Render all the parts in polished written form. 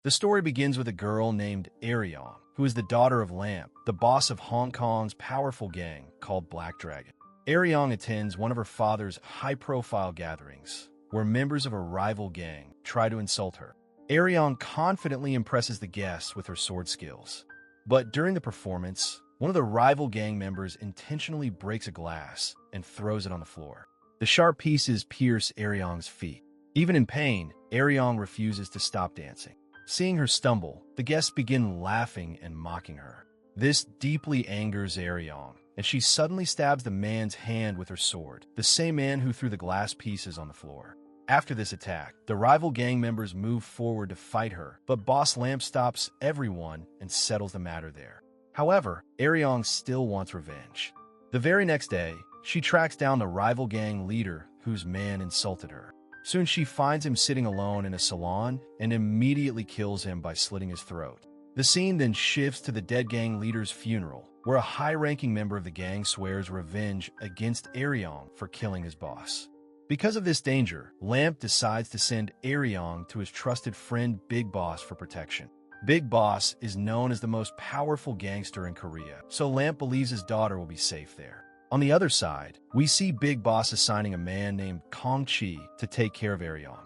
The story begins with a girl named Aryong, who is the daughter of Lamp, the boss of Hong Kong's powerful gang called Black Dragon. Aryong attends one of her father's high-profile gatherings, where members of a rival gang try to insult her. Aryong confidently impresses the guests with her sword skills. But during the performance, one of the rival gang members intentionally breaks a glass and throws it on the floor. The sharp pieces pierce Aryong's feet. Even in pain, Aryong refuses to stop dancing. Seeing her stumble, the guests begin laughing and mocking her. This deeply angers Aryong, and she suddenly stabs the man's hand with her sword, the same man who threw the glass pieces on the floor. After this attack, the rival gang members move forward to fight her, but Boss Lamp stops everyone and settles the matter there. However, Aryong still wants revenge. The very next day, she tracks down the rival gang leader whose man insulted her. Soon she finds him sitting alone in a salon and immediately kills him by slitting his throat. The scene then shifts to the dead gang leader's funeral, where a high-ranking member of the gang swears revenge against Aryong for killing his boss. Because of this danger, Lamp decides to send Aryong to his trusted friend Big Boss for protection. Big Boss is known as the most powerful gangster in Korea, so Lamp believes his daughter will be safe there. On the other side, we see Big Boss assigning a man named Gi-chul to take care of Aryong.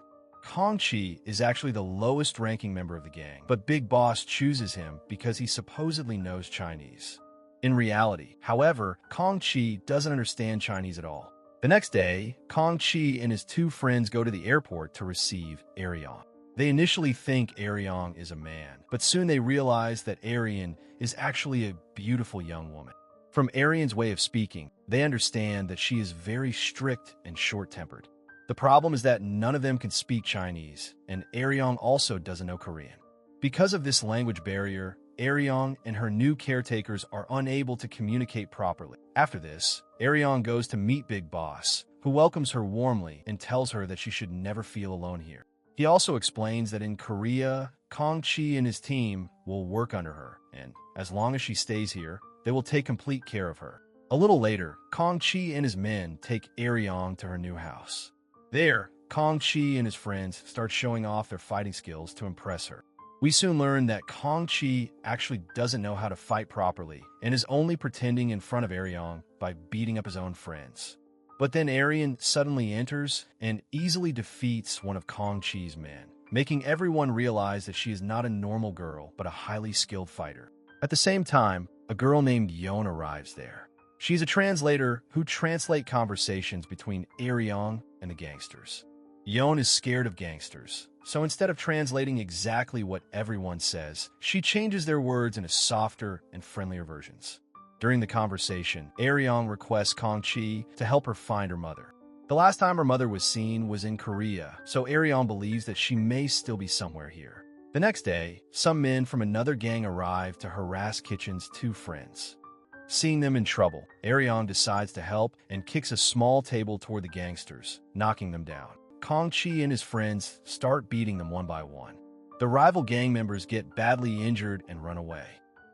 Gi-chul is actually the lowest-ranking member of the gang, but Big Boss chooses him because he supposedly knows Chinese. In reality, however, Gi-chul doesn't understand Chinese at all. The next day, Gi-chul and his two friends go to the airport to receive Aryong. They initially think Aryong is a man, but soon they realize that Aryong is actually a beautiful young woman. From Aryong's way of speaking, they understand that she is very strict and short-tempered. The problem is that none of them can speak Chinese, and Aryong also doesn't know Korean. Because of this language barrier, Aryong and her new caretakers are unable to communicate properly. After this, Aryong goes to meet Big Boss, who welcomes her warmly and tells her that she should never feel alone here. He also explains that in Korea, Gi-chul and his team will work under her, and as long as she stays here, they will take complete care of her. A little later, Gi-chul and his men take Aryong to her new house. There, Gi-chul and his friends start showing off their fighting skills to impress her. We soon learn that Gi-chul actually doesn't know how to fight properly and is only pretending in front of Aryong by beating up his own friends. But then Aryong suddenly enters and easily defeats one of Gi-chul's men, making everyone realize that she is not a normal girl but a highly skilled fighter. At the same time, a girl named Yeon arrives there. She's a translator who translates conversations between Aryong and the gangsters. Yeon is scared of gangsters, so instead of translating exactly what everyone says, she changes their words into softer and friendlier versions. During the conversation, Aryong requests Gi-chul to help her find her mother. The last time her mother was seen was in Korea, so Aryong believes that she may still be somewhere here. The next day, some men from another gang arrive to harass Gi-chul's two friends. Seeing them in trouble, Aryong decides to help and kicks a small table toward the gangsters, knocking them down. Gi-chul and his friends start beating them one by one. The rival gang members get badly injured and run away.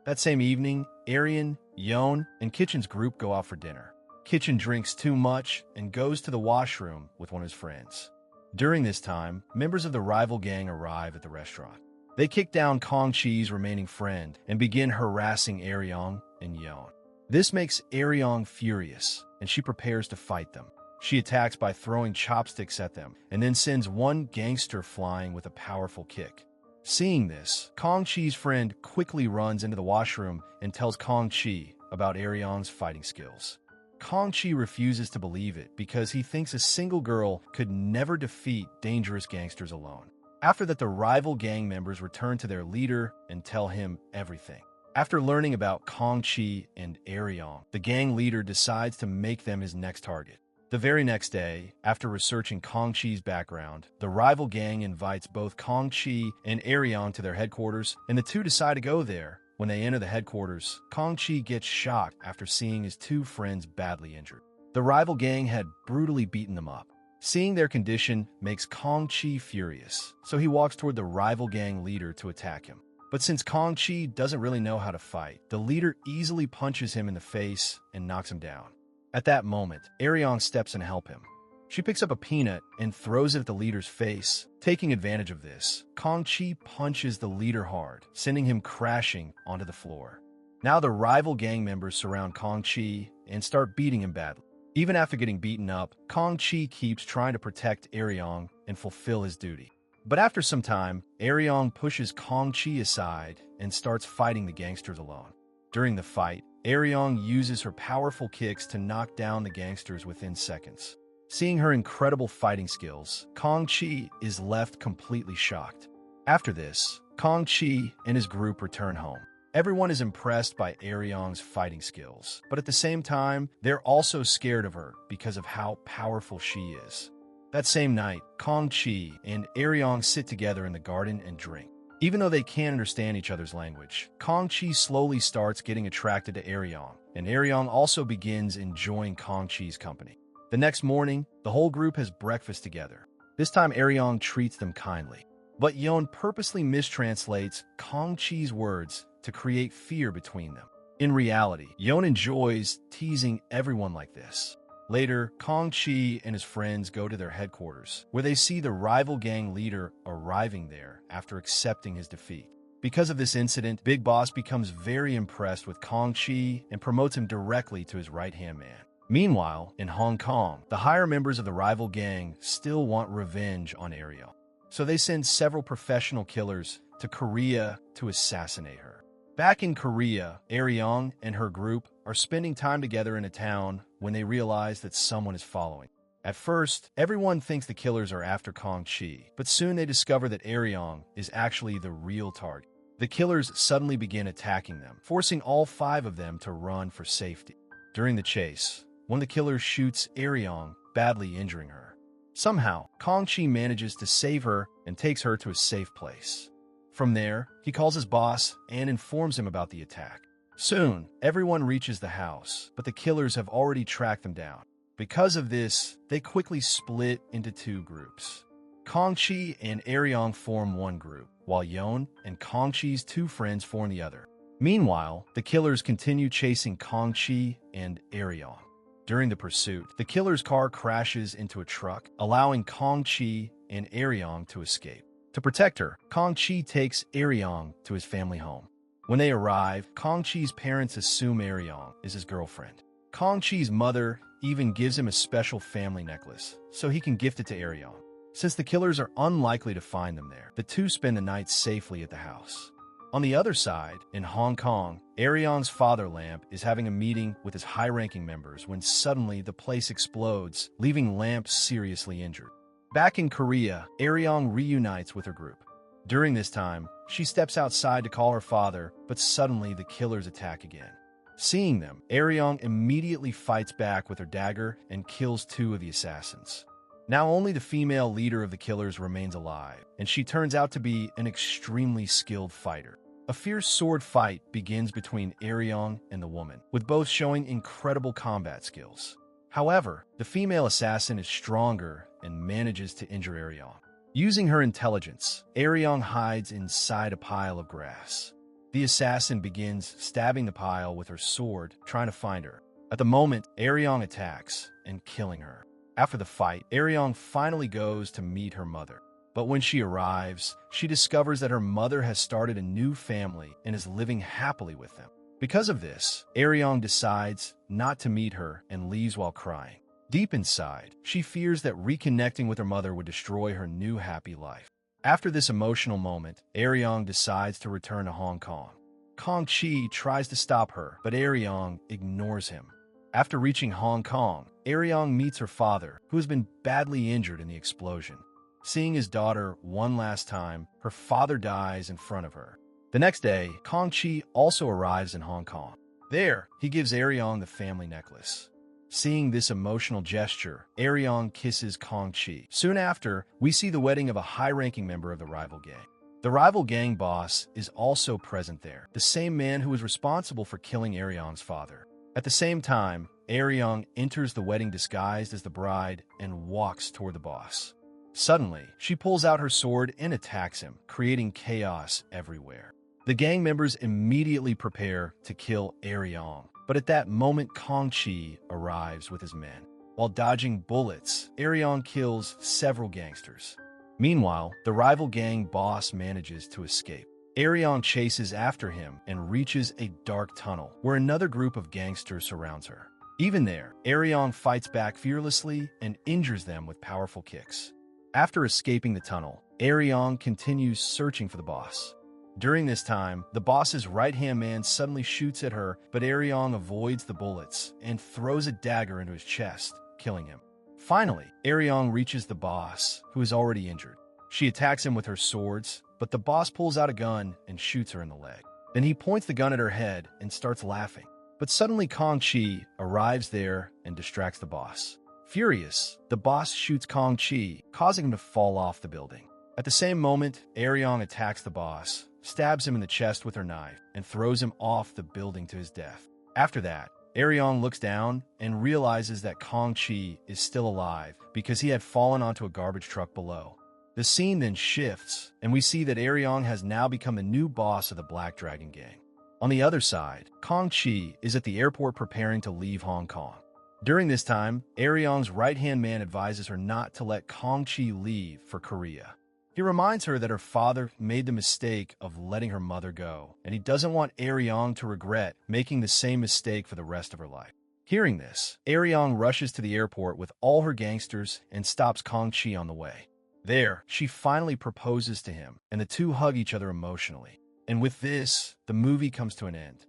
That same evening, Aryong, Yeon, and Gi-chul's group go out for dinner. Gi-chul drinks too much and goes to the washroom with one of his friends. During this time, members of the rival gang arrive at the restaurant. They kick down Gi-chul's remaining friend and begin harassing Aryong and Yeon. This makes Aryong furious, and she prepares to fight them. She attacks by throwing chopsticks at them, and then sends one gangster flying with a powerful kick. Seeing this, Gi-chul's friend quickly runs into the washroom and tells Gi-chul about Aryong's fighting skills. Gi-chul refuses to believe it because he thinks a single girl could never defeat dangerous gangsters alone. After that, the rival gang members return to their leader and tell him everything. After learning about Gi-chul and Aryong, the gang leader decides to make them his next target. The very next day, after researching Gi-chul's background, the rival gang invites both Gi-chul and Aryong to their headquarters, and the two decide to go there. When they enter the headquarters, Gi-chul gets shocked after seeing his two friends badly injured. The rival gang had brutally beaten them up. Seeing their condition makes Gi-chul furious, so he walks toward the rival gang leader to attack him. But since Gi-chul doesn't really know how to fight, the leader easily punches him in the face and knocks him down. At that moment, Aryong steps in to help him. She picks up a peanut and throws it at the leader's face. Taking advantage of this, Gi punches the leader hard, sending him crashing onto the floor. Now the rival gang members surround Gi and start beating him badly. Even after getting beaten up, Gi keeps trying to protect Aryong and fulfill his duty. But after some time, Aryong pushes Gi aside and starts fighting the gangsters alone. During the fight, Aryong uses her powerful kicks to knock down the gangsters within seconds. Seeing her incredible fighting skills, Gi is left completely shocked. After this, Gi and his group return home. Everyone is impressed by Aryong's fighting skills, but at the same time, they're also scared of her because of how powerful she is. That same night, Gi and Aryong sit together in the garden and drink. Even though they can't understand each other's language, Gi slowly starts getting attracted to Aryong, and Aryong also begins enjoying Gi's company. The next morning, the whole group has breakfast together. This time, Aryong treats them kindly. But Yeon purposely mistranslates Gi's words to create fear between them. In reality, Yeon enjoys teasing everyone like this. Later, Gi and his friends go to their headquarters, where they see the rival gang leader arriving there after accepting his defeat. Because of this incident, Big Boss becomes very impressed with Gi and promotes him directly to his right-hand man. Meanwhile, in Hong Kong, the higher members of the rival gang still want revenge on Aryong. So they send several professional killers to Korea to assassinate her. Back in Korea, Aryong and her group are spending time together in a town when they realize that someone is following. At first, everyone thinks the killers are after Gi, but soon they discover that Aryong is actually the real target. The killers suddenly begin attacking them, forcing all 5 of them to run for safety. During the chase, one of the killers shoots Aryong, badly injuring her. Somehow, Gi manages to save her and takes her to a safe place. From there, he calls his boss and informs him about the attack. Soon, everyone reaches the house, but the killers have already tracked them down. Because of this, they quickly split into 2 groups. Gi and Aryong form one group, while Yeon and Gi's 2 friends form the other. Meanwhile, the killers continue chasing Gi and Aryong. During the pursuit, the killer's car crashes into a truck, allowing Gi and Aryong to escape. To protect her, Gi takes Aryong to his family home. When they arrive, Gi's parents assume Aryong is his girlfriend. Gi's mother even gives him a special family necklace, so he can gift it to Aryong. Since the killers are unlikely to find them there, the 2 spend the night safely at the house. On the other side, in Hong Kong, Aryong's father Lamp is having a meeting with his high-ranking members when suddenly the place explodes, leaving Lamp seriously injured. Back in Korea, Aryong reunites with her group. During this time, she steps outside to call her father, but suddenly the killers attack again. Seeing them, Aryong immediately fights back with her dagger and kills 2 of the assassins. Now only the female leader of the killers remains alive, and she turns out to be an extremely skilled fighter. A fierce sword fight begins between Aryong and the woman, with both showing incredible combat skills. However, the female assassin is stronger and manages to injure Aryong. Using her intelligence, Aryong hides inside a pile of grass. The assassin begins stabbing the pile with her sword, trying to find her. At the moment, Aryong attacks and killing her. After the fight, Aryong finally goes to meet her mother. But when she arrives, she discovers that her mother has started a new family and is living happily with them. Because of this, Aryong decides not to meet her and leaves while crying. Deep inside, she fears that reconnecting with her mother would destroy her new happy life. After this emotional moment, Aryong decides to return to Hong Kong. Gi tries to stop her, but Aryong ignores him. After reaching Hong Kong, Aryong meets her father, who has been badly injured in the explosion. Seeing his daughter one last time, her father dies in front of her. The next day, Gi also arrives in Hong Kong. There, he gives Aryong the family necklace. Seeing this emotional gesture, Aryong kisses Gi. Soon after, we see the wedding of a high-ranking member of the rival gang. The rival gang boss is also present there, the same man who was responsible for killing Aryong's father. At the same time, Aryong enters the wedding disguised as the bride and walks toward the boss. Suddenly, she pulls out her sword and attacks him, creating chaos everywhere. The gang members immediately prepare to kill Aryong, but at that moment Gi arrives with his men. While dodging bullets, Aryong kills several gangsters. Meanwhile, the rival gang boss manages to escape. Aryong chases after him and reaches a dark tunnel where another group of gangsters surrounds her. Even there, Aryong fights back fearlessly and injures them with powerful kicks. After escaping the tunnel, Aryong continues searching for the boss. During this time, the boss's right-hand man suddenly shoots at her, but Aryong avoids the bullets and throws a dagger into his chest, killing him. Finally, Aryong reaches the boss, who is already injured. She attacks him with her swords, but the boss pulls out a gun and shoots her in the leg. Then he points the gun at her head and starts laughing. But suddenly Gi-chul arrives there and distracts the boss. Furious, the boss shoots Gi-chul, causing him to fall off the building. At the same moment, Aryong attacks the boss, stabs him in the chest with her knife, and throws him off the building to his death. After that, Aryong looks down and realizes that Gi-chul is still alive because he had fallen onto a garbage truck below. The scene then shifts, and we see that Aryong has now become the new boss of the Black Dragon Gang. On the other side, Gi-chul is at the airport preparing to leave Hong Kong. During this time, Aryong's right-hand man advises her not to let Gi-chul leave for Korea. He reminds her that her father made the mistake of letting her mother go, and he doesn't want Aryong to regret making the same mistake for the rest of her life. Hearing this, Aryong rushes to the airport with all her gangsters and stops Gi-chul on the way. There, she finally proposes to him, and the two hug each other emotionally. And with this, the movie comes to an end.